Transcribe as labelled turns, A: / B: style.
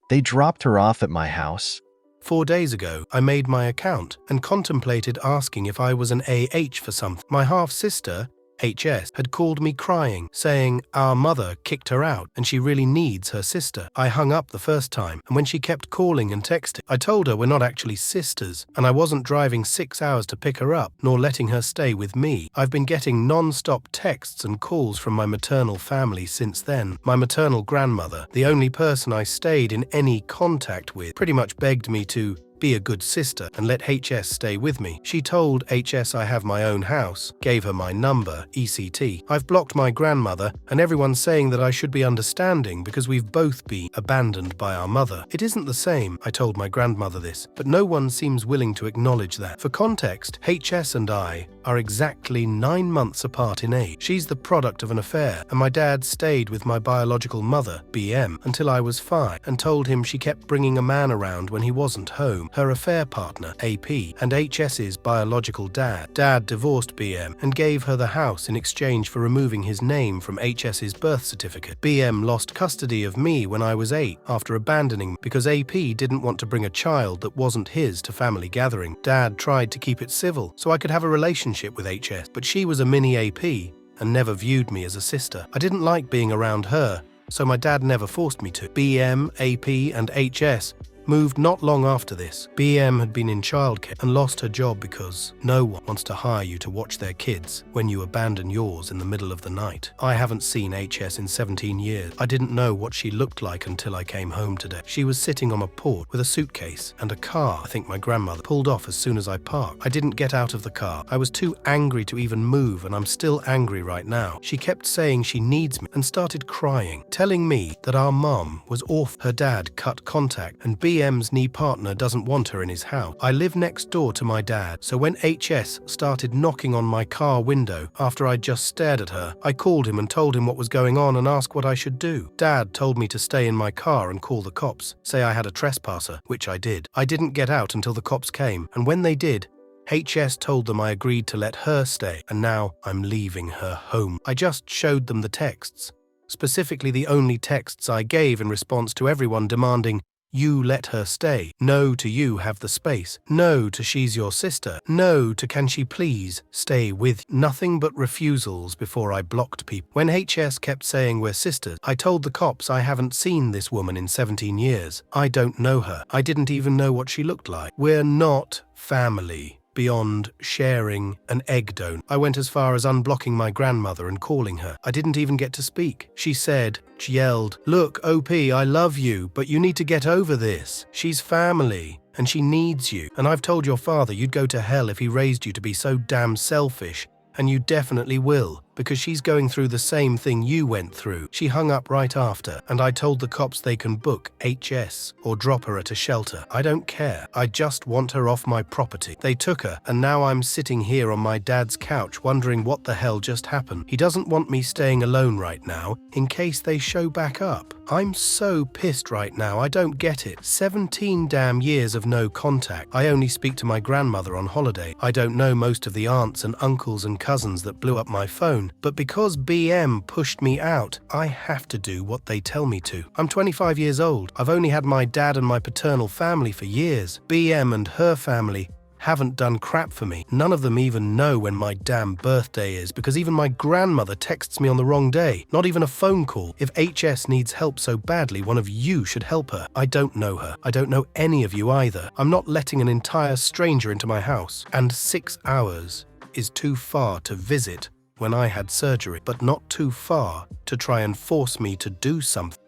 A: They dropped her off at my house.
B: 4 days ago, I made my account and contemplated asking if I was an AH for something. My half-sister, HS, had called me crying, saying our mother kicked her out and she really needs her sister. I hung up the first time, and when she kept calling and texting, I told her we're not actually sisters, and I wasn't driving 6 hours to pick her up, nor letting her stay with me. I've been getting non-stop texts and calls from my maternal family since then. My maternal grandmother, the only person I stayed in any contact with, pretty much begged me to be a good sister and let HS stay with me. She told HS I have my own house, gave her my number, ECT. I've blocked my grandmother, and everyone's saying that I should be understanding because we've both been abandoned by our mother. It isn't the same, I told my grandmother this, but no one seems willing to acknowledge that. For context, HS and I are exactly 9 months apart in age. She's the product of an affair, and my dad stayed with my biological mother, BM, until I was 5, and told him she kept bringing a man around when he wasn't home. Her affair partner, AP, and HS's biological dad. Dad divorced BM and gave her the house in exchange for removing his name from HS's birth certificate. BM lost custody of me when I was 8 after abandoning me because AP didn't want to bring a child that wasn't his to family gathering. Dad tried to keep it civil so I could have a relationship with HS, but she was a mini AP and never viewed me as a sister. I didn't like being around her, so my dad never forced me to. BM, AP, and HS moved not long after this. BM had been in childcare and lost her job because no one wants to hire you to watch their kids when you abandon yours in the middle of the night. I haven't seen HS in 17 years. I didn't know what she looked like until I came home today. She was sitting on a porch with a suitcase and a car I think my grandmother pulled off as soon as I parked. I didn't get out of the car. I was too angry to even move, and I'm still angry right now. She kept saying she needs me and started crying, telling me that our mom was off. Her dad cut contact and BM's new partner doesn't want her in his house. I live next door to my dad, so when HS started knocking on my car window after I just stared at her, I called him and told him what was going on and asked what I should do. Dad told me to stay in my car and call the cops, say I had a trespasser, which I did. I didn't get out until the cops came, and when they did, HS told them I agreed to let her stay, and now I'm leaving her home. I just showed them the texts, specifically the only texts I gave in response to everyone demanding, "You let her stay." No to "You have the space." No to "She's your sister." No to "Can she please stay with?" Nothing but refusals before I blocked people. When HS kept saying we're sisters, I told the cops I haven't seen this woman in 17 years. I don't know her. I didn't even know what she looked like. We're not family beyond sharing an egg donut. I went as far as unblocking my grandmother and calling her. I didn't even get to speak. She yelled, "Look, OP, I love you, but you need to get over this. She's family, and she needs you. And I've told your father you'd go to hell if he raised you to be so damn selfish, and you definitely will, because she's going through the same thing you went through." She hung up right after, and I told the cops they can book HS or drop her at a shelter. I don't care. I just want her off my property. They took her, and now I'm sitting here on my dad's couch wondering what the hell just happened. He doesn't want me staying alone right now in case they show back up. I'm so pissed right now, I don't get it. 17 damn years of no contact. I only speak to my grandmother on holiday. I don't know most of the aunts and uncles and cousins that blew up my phone, but because BM pushed me out, I have to do what they tell me to. I'm 25 years old. I've only had my dad and my paternal family for years. BM and her family haven't done crap for me. None of them even know when my damn birthday is, because even my grandmother texts me on the wrong day. Not even a phone call. If HS needs help so badly, one of you should help her. I don't know her. I don't know any of you either. I'm not letting an entire stranger into my house. And 6 hours is too far to visit when I had surgery, but not too far to try and force me to do something.